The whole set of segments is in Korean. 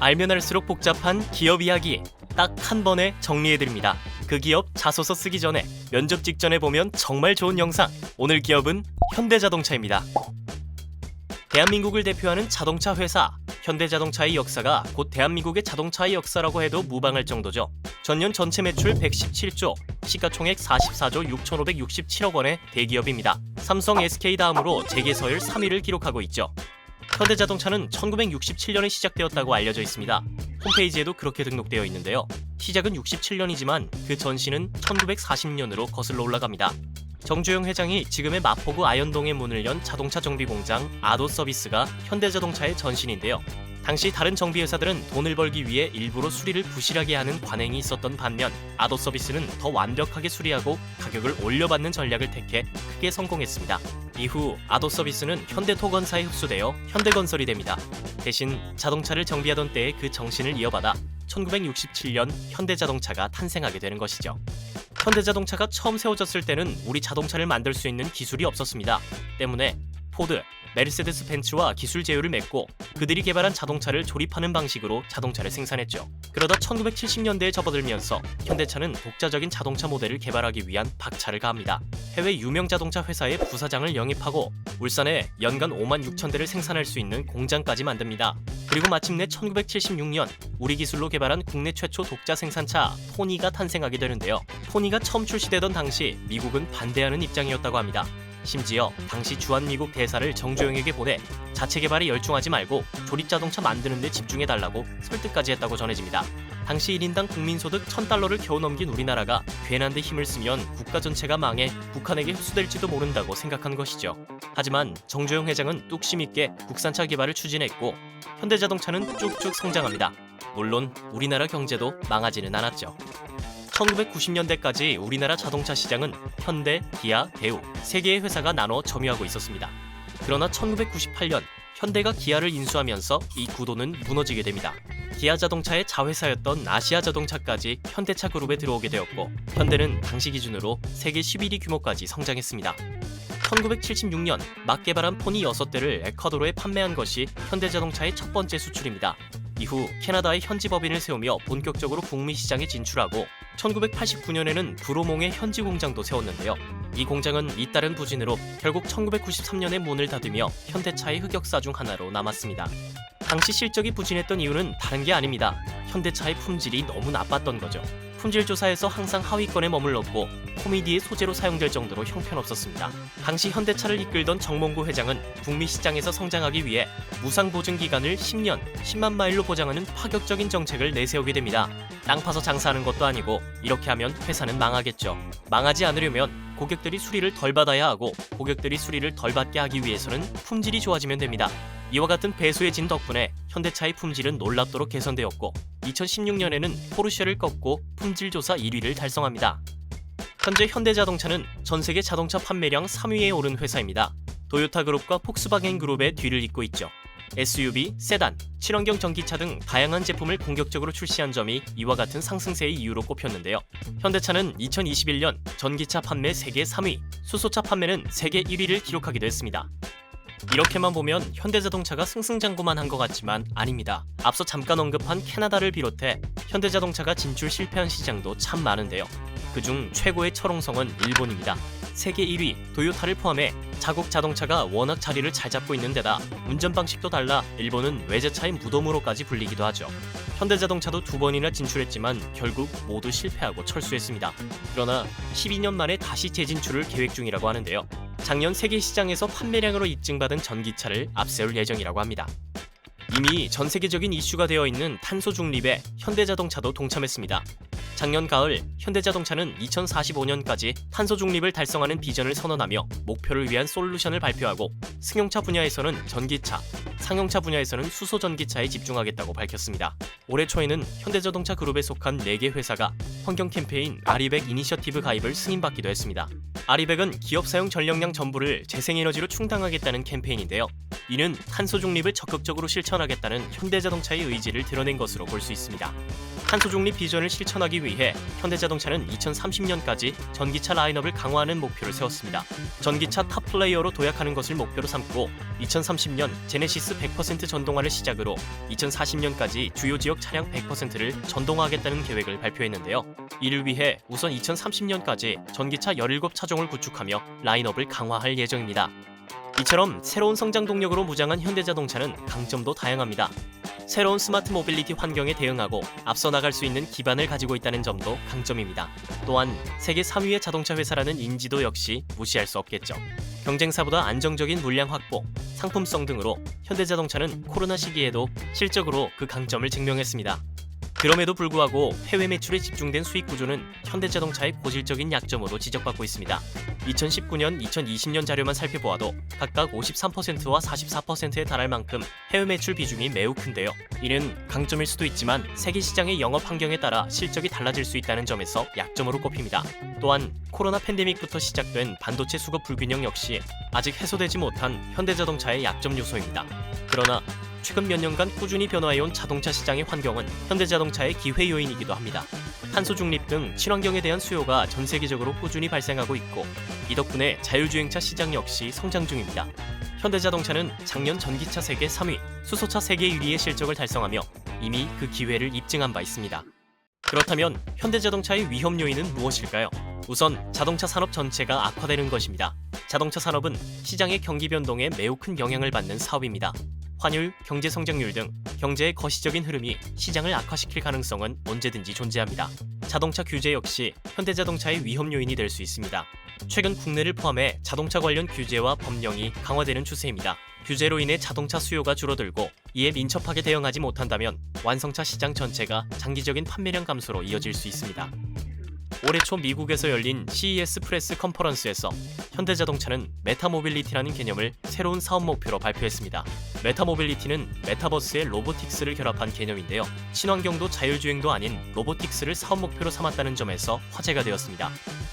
알면 알수록 복잡한 기업 이야기 딱 한 번에 정리해드립니다. 그 기업 자소서 쓰기 전에 면접 직전에 보면 정말 좋은 영상. 오늘 기업은 현대자동차입니다. 대한민국을 대표하는 자동차 회사 현대자동차의 역사가 곧 대한민국의 자동차의 역사라고 해도 무방할 정도죠. 전년 전체 매출 117조, 시가총액 44조 6,567억 원의 대기업입니다. 삼성, SK 다음으로 재계 서열 3위를 기록하고 있죠. 현대자동차는 1967년에 시작되었다고 알려져 있습니다. 홈페이지에도 그렇게 등록되어 있는데요. 시작은 67년이지만 그 전신은 1940년으로 거슬러 올라갑니다. 정주영 회장이 지금의 마포구 아현동에 문을 연 자동차 정비 공장 아도서비스가 현대자동차의 전신인데요. 당시 다른 정비회사들은 돈을 벌기 위해 일부러 수리를 부실하게 하는 관행이 있었던 반면 아도서비스는 더 완벽하게 수리하고 가격을 올려받는 전략을 택해 크게 성공했습니다. 이후 아도서비스는 현대토건사에 흡수되어 현대건설이 됩니다. 대신 자동차를 정비하던 때의 그 정신을 이어받아 1967년 현대자동차가 탄생하게 되는 것이죠. 현대자동차가 처음 세워졌을 때는 우리 자동차를 만들 수 있는 기술이 없었습니다. 때문에 포드, 메르세데스 벤츠와 기술 제휴를 맺고 그들이 개발한 자동차를 조립하는 방식으로 자동차를 생산했죠. 그러다 1970년대에 접어들면서 현대차는 독자적인 자동차 모델을 개발하기 위한 박차를 가합니다. 해외 유명 자동차 회사의 부사장을 영입하고 울산에 연간 5만 6천 대를 생산할 수 있는 공장까지 만듭니다. 그리고 마침내 1976년 우리 기술로 개발한 국내 최초 독자 생산차 포니가 탄생하게 되는데요. 포니가 처음 출시되던 당시 미국은 반대하는 입장이었다고 합니다. 심지어 당시 주한미국 대사를 정주영에게 보내 자체 개발에 열중하지 말고 조립자동차 만드는 데 집중해달라고 설득까지 했다고 전해집니다. 당시 1인당 국민소득 1,000달러를 겨우 넘긴 우리나라가 괜한 데 힘을 쓰면 국가 전체가 망해 북한에게 흡수될지도 모른다고 생각한 것이죠. 하지만 정주영 회장은 뚝심 있게 국산차 개발을 추진했고 현대자동차는 쭉쭉 성장합니다. 물론 우리나라 경제도 망하지는 않았죠. 1990년대까지 우리나라 자동차 시장은 현대, 기아, 대우 세 개의 회사가 나눠 점유하고 있었습니다. 그러나 1998년 현대가 기아를 인수하면서 이 구도는 무너지게 됩니다. 기아 자동차의 자회사였던 아시아자동차까지 현대차 그룹에 들어오게 되었고 현대는 당시 기준으로 세계 11위 규모까지 성장했습니다. 1976년 막 개발한 포니 6대를 에콰도르에 판매한 것이 현대자동차의 첫 번째 수출입니다. 이후 캐나다에 현지 법인을 세우며 본격적으로 북미 시장에 진출하고 1989년에는 브로몽의 현지 공장도 세웠는데요. 이 공장은 잇따른 부진으로 결국 1993년에 문을 닫으며 현대차의 흑역사 중 하나로 남았습니다. 당시 실적이 부진했던 이유는 다른 게 아닙니다. 현대차의 품질이 너무 나빴던 거죠. 품질 조사에서 항상 하위권에 머물렀고 코미디의 소재로 사용될 정도로 형편없었습니다. 당시 현대차를 이끌던 정몽구 회장은 북미 시장에서 성장하기 위해 무상 보증 기간을 10년, 10만 마일로 보장하는 파격적인 정책을 내세우게 됩니다. 땅 파서 장사하는 것도 아니고 이렇게 하면 회사는 망하겠죠. 망하지 않으려면 고객들이 수리를 덜 받아야 하고 고객들이 수리를 덜 받게 하기 위해서는 품질이 좋아지면 됩니다. 이와 같은 배수의 진 덕분에 현대차의 품질은 놀랍도록 개선되었고 2016년에는 포르쉐를 꺾고 품질조사 1위를 달성합니다. 현재 현대자동차는 전세계 자동차 판매량 3위에 오른 회사입니다. 도요타 그룹과 폭스바겐 그룹의 뒤를 잇고 있죠. SUV, 세단, 친환경 전기차 등 다양한 제품을 공격적으로 출시한 점이 이와 같은 상승세의 이유로 꼽혔는데요. 현대차는 2021년 전기차 판매 세계 3위, 수소차 판매는 세계 1위를 기록하기도 했습니다. 이렇게만 보면 현대자동차가 승승장구만 한 것 같지만 아닙니다. 앞서 잠깐 언급한 캐나다를 비롯해 현대자동차가 진출 실패한 시장도 참 많은데요. 그중 최고의 철옹성은 일본입니다. 세계 1위 도요타를 포함해 자국 자동차가 워낙 자리를 잘 잡고 있는 데다 운전 방식도 달라 일본은 외제차의 무덤으로까지 불리기도 하죠. 현대자동차도 2번이나 진출했지만 결국 모두 실패하고 철수했습니다. 그러나 12년 만에 다시 재진출을 계획 중이라고 하는데요. 작년 세계 시장에서 판매량으로 입증받은 전기차를 앞세울 예정이라고 합니다. 이미 전 세계적인 이슈가 되어 있는 탄소 중립에 현대자동차도 동참했습니다. 작년 가을 현대자동차는 2045년까지 탄소 중립을 달성하는 비전을 선언하며 목표를 위한 솔루션을 발표하고 승용차 분야에서는 전기차, 상용차 분야에서는 수소 전기차에 집중하겠다고 밝혔습니다. 올해 초에는 현대자동차 그룹에 속한 4개 회사가 환경 캠페인 아리백 이니셔티브 가입을 승인받기도 했습니다. 아리백은 기업 사용 전력량 전부를 재생에너지로 충당하겠다는 캠페인인데요. 이는 탄소 중립을 적극적으로 실천하겠다는 현대자동차의 의지를 드러낸 것으로 볼 수 있습니다. 탄소 중립 비전을 실천하기 위해 현대자동차는 2030년까지 전기차 라인업을 강화하는 목표를 세웠습니다. 전기차 탑 플레이어로 도약하는 것을 목표로 삼고 2030년 제네시스 100% 전동화를 시작으로 2040년까지 주요 지역 차량 100%를 전동화하겠다는 계획을 발표했는데요. 이를 위해 우선 2030년까지 전기차 17차종을 구축하며 라인업을 강화할 예정입니다. 이처럼 새로운 성장 동력으로 무장한 현대자동차는 강점도 다양합니다. 새로운 스마트 모빌리티 환경에 대응하고 앞서 나갈 수 있는 기반을 가지고 있다는 점도 강점입니다. 또한 세계 3위의 자동차 회사라는 인지도 역시 무시할 수 없겠죠. 경쟁사보다 안정적인 물량 확보, 상품성 등으로 현대자동차는 코로나 시기에도 실적으로 그 강점을 증명했습니다. 그럼에도 불구하고 해외 매출에 집중된 수익 구조는 현대자동차의 고질적인 약점으로 지적받고 있습니다. 2019년, 2020년 자료만 살펴보아도 각각 53%와 44%에 달할 만큼 해외 매출 비중이 매우 큰데요. 이는 강점일 수도 있지만 세계 시장의 영업 환경에 따라 실적이 달라질 수 있다는 점에서 약점으로 꼽힙니다. 또한 코로나 팬데믹부터 시작된 반도체 수급 불균형 역시 아직 해소되지 못한 현대자동차의 약점 요소입니다. 그러나 최근 몇 년간 꾸준히 변화해온 자동차 시장의 환경은 현대자동차의 기회 요인이기도 합니다. 탄소 중립 등 친환경에 대한 수요가 전 세계적으로 꾸준히 발생하고 있고 이 덕분에 자율주행차 시장 역시 성장 중입니다. 현대자동차는 작년 전기차 세계 3위, 수소차 세계 1위의 실적을 달성하며 이미 그 기회를 입증한 바 있습니다. 그렇다면 현대자동차의 위험 요인은 무엇일까요? 우선 자동차 산업 전체가 악화되는 것입니다. 자동차 산업은 시장의 경기 변동에 매우 큰 영향을 받는 사업입니다. 환율, 경제 성장률 등 경제의 거시적인 흐름이 시장을 악화시킬 가능성은 언제든지 존재합니다. 자동차 규제 역시 현대자동차의 위험 요인이 될 수 있습니다. 최근 국내를 포함해 자동차 관련 규제와 법령이 강화되는 추세입니다. 규제로 인해 자동차 수요가 줄어들고 이에 민첩하게 대응하지 못한다면 완성차 시장 전체가 장기적인 판매량 감소로 이어질 수 있습니다. 올해 초 미국에서 열린 CES 프레스 컨퍼런스에서 현대자동차는 메타모빌리티라는 개념을 새로운 사업 목표로 발표했습니다. 메타모빌리티는 메타버스의 로보틱스를 결합한 개념인데요. 친환경도 자율주행도 아닌 로보틱스를 사업 목표로 삼았다는 점에서 화제가 되었습니다.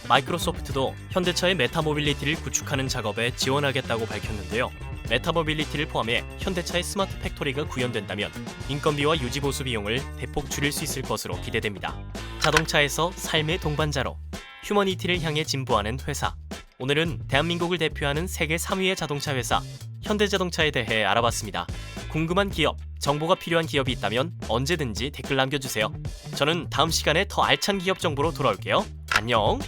마이크로소프트도 현대차의 메타모빌리티를 구축하는 작업에 지원하겠다고 밝혔는데요. 메타모빌리티를 포함해 현대차의 스마트 팩토리가 구현된다면 인건비와 유지 보수 비용을 대폭 줄일 수 있을 것으로 기대됩니다. 자동차에서 삶의 동반자로 휴머니티를 향해 진보하는 회사. 오늘은 대한민국을 대표하는 세계 3위의 자동차 회사 현대자동차에 대해 알아봤습니다. 궁금한 기업, 정보가 필요한 기업이 있다면 언제든지 댓글 남겨주세요. 저는 다음 시간에 더 알찬 기업 정보로 돌아올게요. 안녕!